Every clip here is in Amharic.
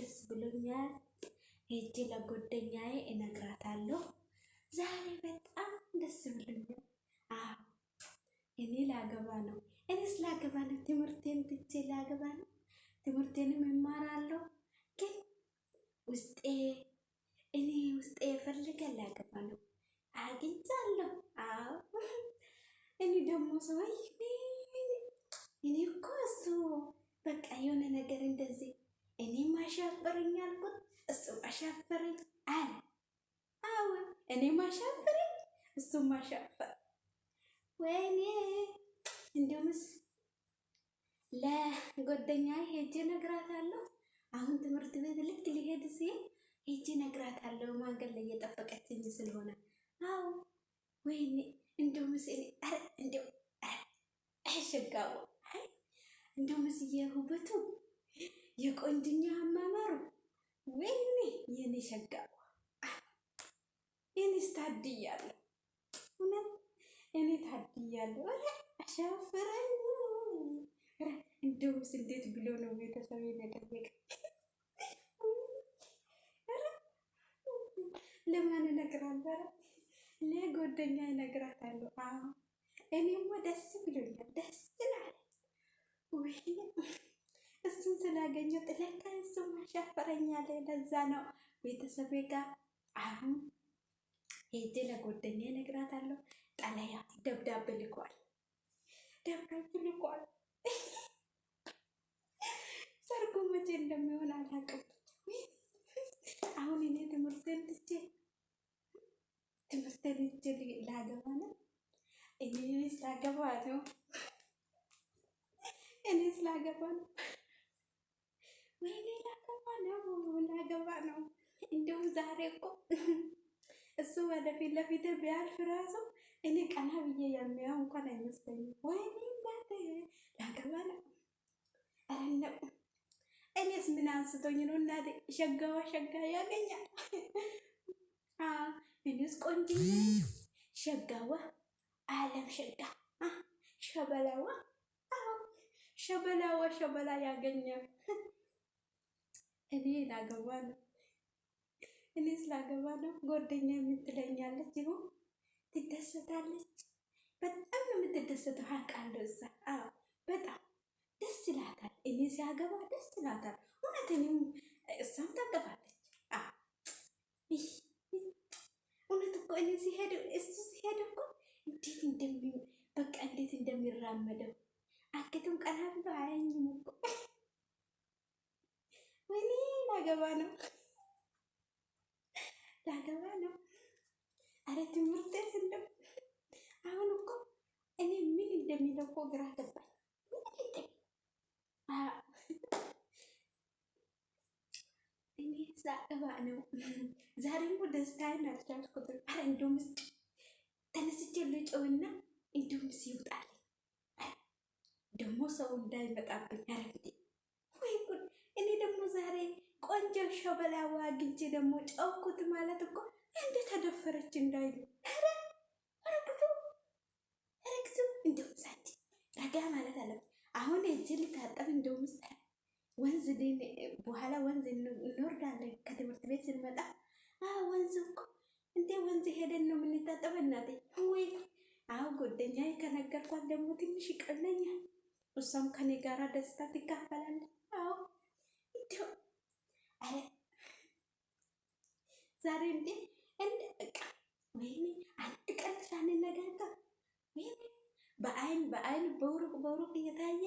ደስ ብሎኛል። ሄጄ ለጓደኛዬ እነግራታለሁ። ዛሬ በጣም ደስ ብሎኛል። አዎ እኔ ላገባ ነው። እኔስ ላገባ ነው። ትምህርቴን ትቼ ላገባ ነው። ትምህርቴንም እማራለሁ። ግን ውስጤ ውስጤ ይፈልጋል ላገባ ነው። አግኝቻለሁ። አዎ እኔ ደግሞ ሰውዬ እኔ እኮ እሱ በቃ የሆነ ነገር እንደዚህ እኔም አሻፈረኝ አልኩት፣ እሱም አሻፈረኝ አለ። አዎ እኔም አሻፈረኝ፣ እሱም አሻፈረ። ወይኔ እንዲሁምስ ለጓደኛዬ ሄጄ እነግራታለሁ። አሁን ትምህርት ቤት ልክ ሊሄድ ሲል ሄጄ እነግራታለሁ። መንገድ ላይ እየጠበቀችኝ ስለሆነ አዎ ወይኔ እንዲሁምስ እንዲሁ ሸጋው እንዲሁምስ የውበቱ የቆንጅኛ አማማሩ ወይኔ የኔ ሸጋው እኔስ ታድያለሁ። እውነት እኔ ታድያለሁ። አሻፈረኝ። እንደውስ እንዴት ብሎ ነው ቤተሰብ የጠየቀ? ለማን እነግራለሁ? ለጓደኛዬ እነግራታለሁ። አዎ እኔማ ደስ ብሎኛል። ደስ ይላል። ወይኔ እሱን ስላገኘው ለካ እሱም አሻፈረኛል። ለዛ ነው ቤተሰቤ ጋር አሁን ሄጄ ለጓደኛዬ እነግራታለሁ። ጠለያ ደብዳቤ ልኳል። ሰርጉ መቼ እንደሚሆን አላውቅም። አሁን እኔ ትምህርቴን ትቼ ላገባ ነው። እኔስ ላገባ ነው። ወይኔ ላገባ ነው። እንደውም ዛሬ እኮ እሱ ወደፊት ለፊት ቢያልፍ ራሱ እኔ ቀና ብዬ የሚያው እንኳን አይመስለኝም። ወይኔ እናቴ ላገባ ነው። አረነው እኔስ ምን አንስቶኝ ነው እናቴ? ሸጋ ያገኛል። እኔስ ቆንጅዬ ሸጋዋ አለም ሸጋ ሸበላዋ ሸበላ ያገኛል። እኔ ላገባ ነው። እኔስ ላገባ ነው። ጓደኛ የምትለኛለች ይሁን ትደሰታለች። በጣም ነው የምትደሰተው። አውቃለሁ እዛ በጣም ደስ ይላታል። እኔ ሲያገባ ደስ ይላታል። እውነትንም እሷም ታገባለች። እውነት እኮ እኔ እሱ ሲሄድ እኮ እንዴት እንደሚራመደው አገቱም ቀና ብሎ አያኝም እኮ። ወይኔ ላገባ ነው። አረ ትምህርቴስ እንደው አሁን እኮ እኔ ምን እንደሚለው እኮ ግራ ገባኝ። እኔ ላገባ ነው። ዛሬ እኮ ደስታዬን አልቻልኩትም። አረ እንደውም ተነስቼ ልጨውና እንደውም ይውጣል ደግሞ ሰው እንዳይመጣብኝ። አረፍቴ ወይ ጉድ! እኔ ደግሞ ዛሬ ቆንጆ ሸበላዋ አግኝቼ ደግሞ ጨውኩት ማለት እኮ እንዴ ተደፈረች እንዳይሉ። እንደውም ሳንቺ ረጋ ማለት አለብን። አሁን እጅ ልታጠብ እንደውም ወንዝ በኋላ ወንዝ እንወርዳለን ከትምህርት ቤት ስንመጣ። ወንዝ እኮ እንዴ ወንዝ ሄደን ነው የምንታጠበ እናቴ። ወይ ጓደኛዬ ከነገርኳት ደግሞ ትንሽ ይቀለኛል። እሷም ከኔ ጋራ ደስታ ትካፈላለች። ዛሬ እንዴ በቃ ወይኔ አንድ ቀን ሳንነጋገር ወይኔ በአይን በሩቅ እየታየ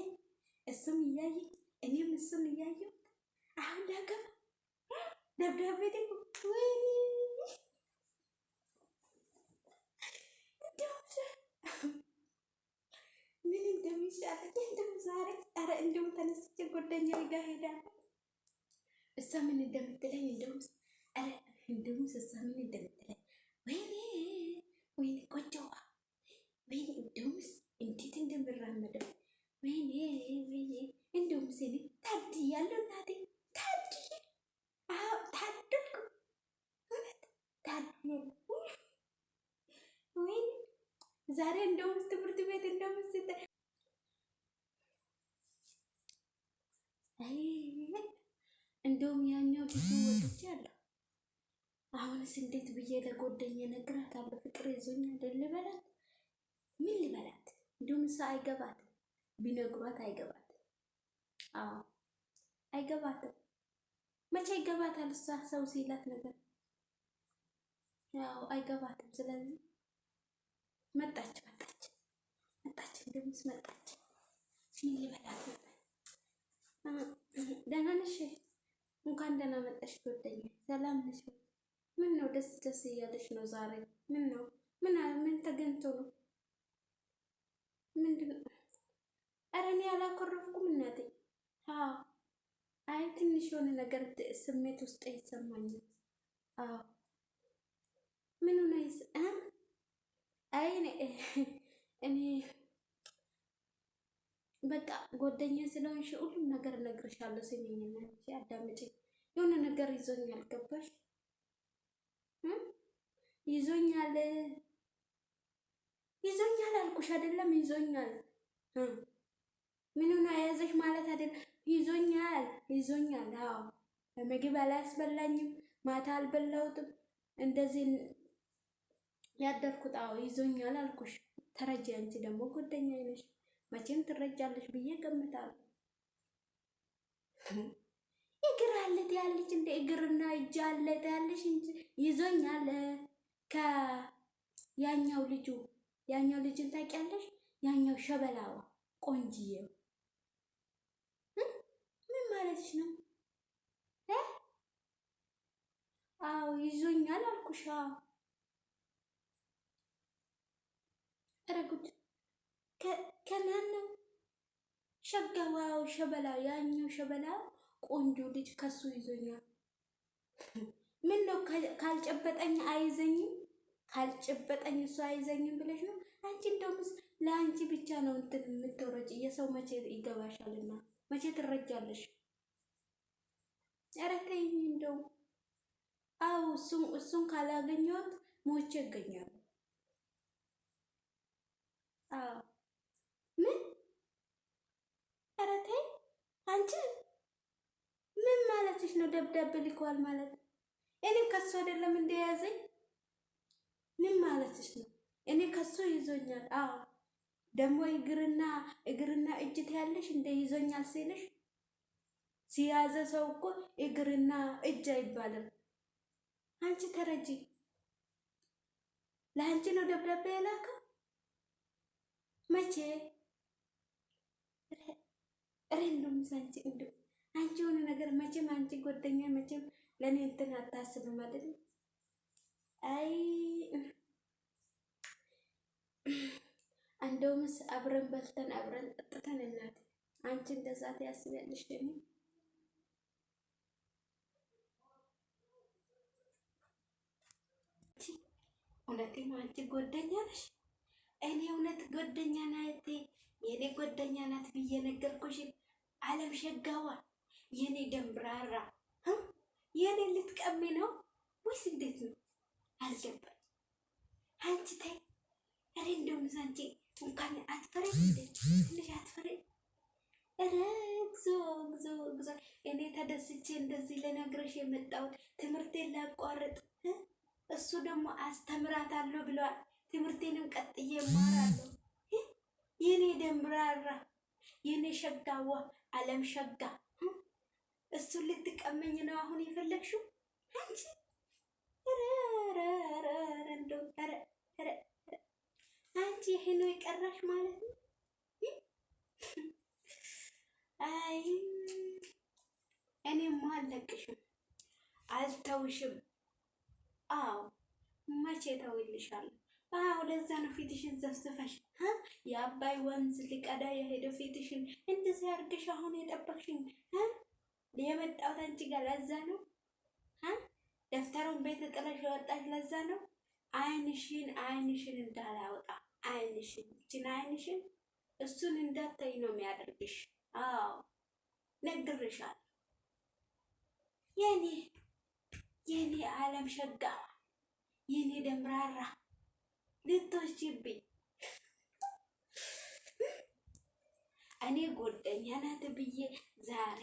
እሱም እያየ እኔም እሱን እያየሁ አሁን ላገባ ደብዳቤ ደግሞ ወይኔ ምን እንደሚሻለኝ እንደውም ዛሬ እንደውም ተነስቼ ጓደኛዬ ጋር ሄዳለሁ። እሷ ምን እንደምትለኝ እንደውም እሷ ምን እንደምትለኝ ወይኔ ቆንጆዋ ወይኔ እንደውምስ እንዴት እንደምራመደው ወይኔ እንደውም ሲል ታድያለሁ እናቴ ታደልኩ እውነት ታድያለሁ። ወይኔ ዛሬ እንደውም ትምህርት ቤት እንደውም እንደ እንደውም ያኛው ብዙ ወጥቼ አለሁ። አሁንስ እንዴት ብዬ ለጎደኛ እነግራታለሁ? ፍቅር ይዞኝ አይደል ልበላት? ምን ልበላት? እንዲሁም እሷ አይገባት ቢነግሯት አይገባት። አዎ አይገባትም። መቼ ይገባታል? እሷ ሰው ሲላት ነገር ያው አይገባትም። ስለዚህ መጣች መጣች መጣች፣ እንደምስ መጣች። ምን ልበላት? ደህና ነሽ? እንኳን ደህና መጣሽ ጓደኛ። ሰላም ነሽ? ምን ነው ደስ ደስ እያለሽ ነው ዛሬ? ምን ነው? ምን ተገኝቶ ነው? ምንድን ነው? ኧረ እኔ አላኮረፍኩም እናቴ። አዎ አይ ትንሽ የሆነ ነገር ስሜት ውስጥ ይሰማኛል። አዎ ምን ሆነስ? አይ እኔ በቃ ጓደኛ ስለሆንሽ ሁሉም ነገር እነግርሻለሁ። ስሚኝና እንጂ አዳምጪኝ። የሆነ ነገር ይዞኛል፣ ገባሽ? ይዞኛል ይዞኛል አልኩሽ አይደለም? ይዞኛል። ምን ሆነ የያዘሽ ማለት አይደለም። ይዞኛል ይዞኛል። አዎ ምግብ አላስበላኝም፣ ማታ አልበላሁትም፣ እንደዚህ ያደርኩት። አዎ ይዞኛል አልኩሽ። ተረጂ። አንቺ ደግሞ ጓደኛዬ ነሽ፣ መቼም ትረጃለሽ ብዬ ገምታለሁ። እግር አለት ያለች እንደ እግርና እጅ አለት ያለሽ እንጂ ይዞኛል። ከያኛው ልጅን ታውቂያለሽ? ያኛው ሸበላዋ ቆንጅዬው ምን ማለትሽ ነው? አዎ ይዞኛል አልኩሽ። ኧረ ጉድ! ከማን ነው? ሸጋዋው ሸበላ፣ ያኛው ሸበላ ቆንጆ ልጅ ከሱ ይዞኛል። ምን ነው ካልጨበጠኝ አይዘኝም? ካልጨበጠኝ እሱ አይዘኝም ብለሽ ነው አንቺ? እንደውም ለአንቺ ብቻ ነው እንትን የምትወረጭ። የሰው መቼ ይገባሻልና መቼ ትረጃለሽ? ኧረ ተይኝ እንደው። አዎ እሱን ካላገኘሁት ሞቼ እገኛለሁ። አዎ ምን? ኧረ ተይ አንቺ ምን ማለትሽ ነው? ደብዳቤ ልከዋል ማለት እኔ ከሱ አይደለም እንደያዘኝ? ምን ማለትሽ ነው? እኔ ከሱ ይዞኛል። አዎ ደግሞ እግርና እጅ ትያለሽ እንደ ይዞኛል ሲልሽ፣ ሲያዘ ሰው እኮ እግርና እጅ አይባልም። አንቺ ተረጂ። ለአንቺ ነው ደብዳቤ የላከው? መቼ? እንደውም አንቺ እንደው አንቺ የሆነ ነገር መቼም አንቺ ጓደኛ መቼም ለእኔ እንትን አታስብም አይደል? አይ እንደውምስ አብረን በልተን አብረን ጠጥተን እናት አንቺ እንደዛ ትያስቢያለሽ? እኔ እውነቴን አንቺ ጓደኛ ነሽ? እኔ እውነት ጓደኛ ናት፣ የኔ ጓደኛ ናት ብዬ ነገርኩሽ። አለም ሸጋዋ የኔ ደንብራራ የኔ ልትቀሚ ነው ወይስ እንዴት ነው? አልገባኝ። አንቺ ተይ። ኧረ እንደውም አንቺ እንኳን አትፈሪ እንዴ? ትንሽ አትፈሪ? ኧረ እግዚኦ! እኔ ተደስቼ እንደዚህ ልነግርሽ የመጣሁት ትምህርቴን ላቋርጥ፣ እሱ ደግሞ አስተምራታለሁ ብለዋል። ትምህርቴንም ቀጥዬ እማራለሁ። የኔ ደንብራራ የኔ ሸጋዋ አለም ሸጋ እሱን ልትቀመኝ ነው አሁን የፈለግሽው አንቺ? እንደው አንቺ ይሄ ነው የቀራሽ ማለት ነው? አይ እኔማ አልለቅሽም፣ አልተውሽም። አዎ መቼ ተውልሻለሁ? አዎ ለዛ ነው ፊትሽን ዘፍዝፈሽ የአባይ ወንዝ ሊቀዳ የሄደው ፊትሽን እንደዚህ አድርገሽ አሁን የጠበቅሽኝ የመጣሁት አንቺ ጋር። ለዛ ነው ደፍተሩን ቤት ጥለሽ የወጣሽ። ለዛ ነው አይንሽን እንዳላወጣ ይችን አይንሽን እሱን እንዳታይ ነው የሚያደርግሽ። አዎ ነግሬሻለሁ። የኔ አለም ሸጋ የኔ ደምራራ ልትወስጂብኝ። እኔ ጓደኛ ናት ብዬ ዛሬ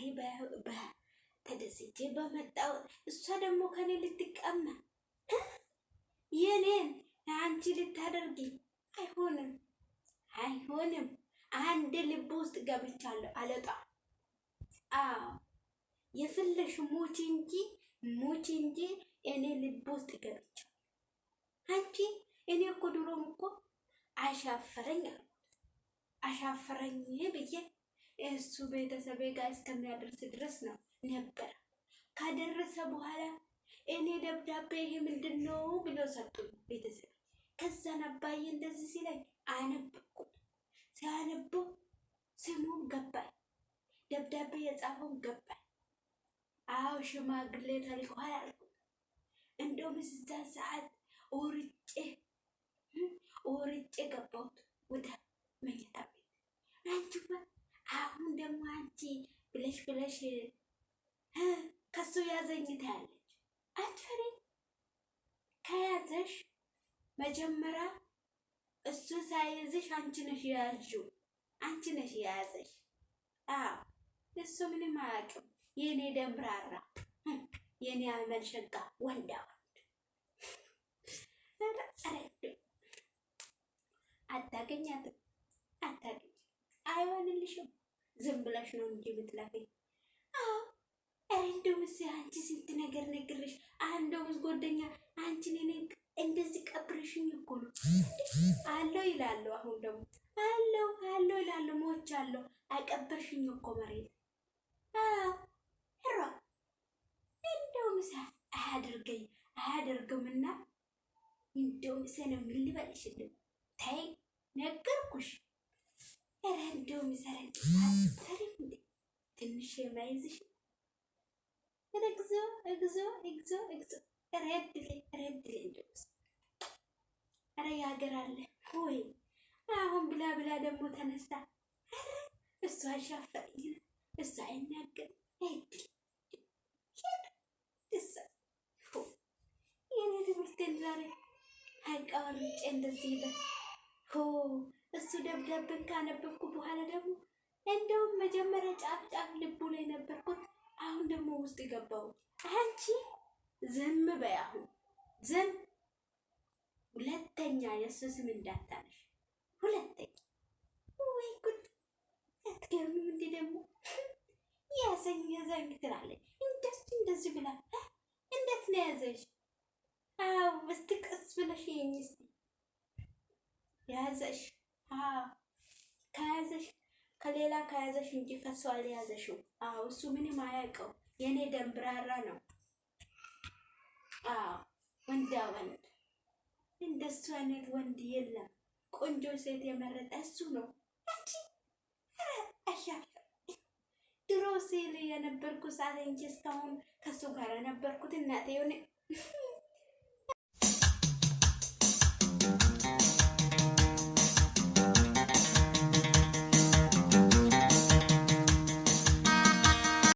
ተደስቼ በመጣው እሷ ደግሞ ከኔ ልትቀማ የኔን አንቺ ልታደርጊ አይሆንም፣ አይሆንም። አንድ ልብ ውስጥ ገብቻለሁ አልወጣም። አዎ የፍለሽ ሙቺ እንጂ እኔ ልብ ውስጥ ገብቻለሁ። አንቺ እኔ እኮ ድሮም እኮ አሻፈረኝ አሻፈረኝ ብዬ እሱ ቤተሰቤ ጋር እስከሚያደርስ ድረስ ነው ነበር። ካደረሰ በኋላ እኔ ደብዳቤ ይሄ ምንድን ነው ብሎ ሰጡኝ ቤተሰብ። ከዛን አባዬ እንደዚህ ሲለኝ አነበብኩት። ሲያነቡ ስሙም ገባኝ፣ ደብዳቤ የጻፈውም ገባኝ። አዎ ሽማግሌ ተልኳል አልኩ። እንደውም እዛ ሰዓት ኦርጬ ገባሁት ወደ መኝታ ቤት። አንቺ አሁን ደግሞ አንቺ ብለሽ ከሱ ያዘኝ ታያለች። አትፈሪ። ከያዘሽ መጀመሪያ እሱ ሳይዝሽ አንቺ ነሽ የያዝሽው፣ አንቺ ነሽ የያዘሽ። አዎ እሱ ምንም አያውቅም። የኔ ደምራራ፣ የኔ አመልሸጋ ወንዳ አታገኛትም፣ አታገኝ፣ አይሆንልሽም። ዝም ብለሽ ነው እንጂ ብትላከኝ። አዎ እንደውስ አንቺ ስንት ነገር ነግርሽ፣ እንደውስ ጎደኛ አንቺን እኔ እንደዚህ ቀብረሽኝ እኮ ነው አለው ይላሉ። አሁን ደግሞ አለው ይላሉ። ሞች አለው አቀበርሽኝ እኮ መሬት። አዎ ሄሮ እንደውስ አያደርግምና እንደውስ ነው ምን ልበልሽልኝ? ተይ ነገርኩሽ። ኧረ እንደውስ ሰረን ትንሽ የማይዝሽ እግዚኦ ረድልኝ እንደውስ። ኧረ ያገር አለ ሆይ አሁን ብላ ደግሞ ተነስታ እሷ አሻፈረኝ፣ እሷ አይናገር አይድል የኔ ትምህርቴን ዛሬ አቃወርጬ እንደዚህ ይለ እሱ ደብዳቤን ካነበብኩ በኋላ ደግሞ እንደውም መጀመሪያ ጫፍ ልቡ ላይ ነበርኩት። አሁን ደግሞ ውስጥ ገባው። አንቺ ዝም በይ አሁን ዝም። ሁለተኛ የእሱ ስም እንዳታነሽ ሁለተኛ። ወይ ጉድ! አትገርምም እንዴ ደግሞ ያዘኝ ትላለች። እንደዚህ ብላ እንዴት ነው ያዘሽ? አዎ እስቲ ቀስ ብለሽ ይሄኝ እስቲ ያዘሽ። አዎ ከያዘሽ ከሌላ ከያዘሽ እንጂ ከሷ አልያዘሽው። አዎ እሱ ምንም አያውቀው። የኔ ደምብራራ ነው። አዎ ወንዳ ወንድ እንደሱ አይነት ወንድ የለም። ቆንጆ ሴት የመረጠ እሱ ነው። አንቺ አሻፈ ድሮ ሲል የነበርኩ ሰዓት እንጂ እስካሁን ከሱ ጋር ነበርኩት። እናቴ የሆነ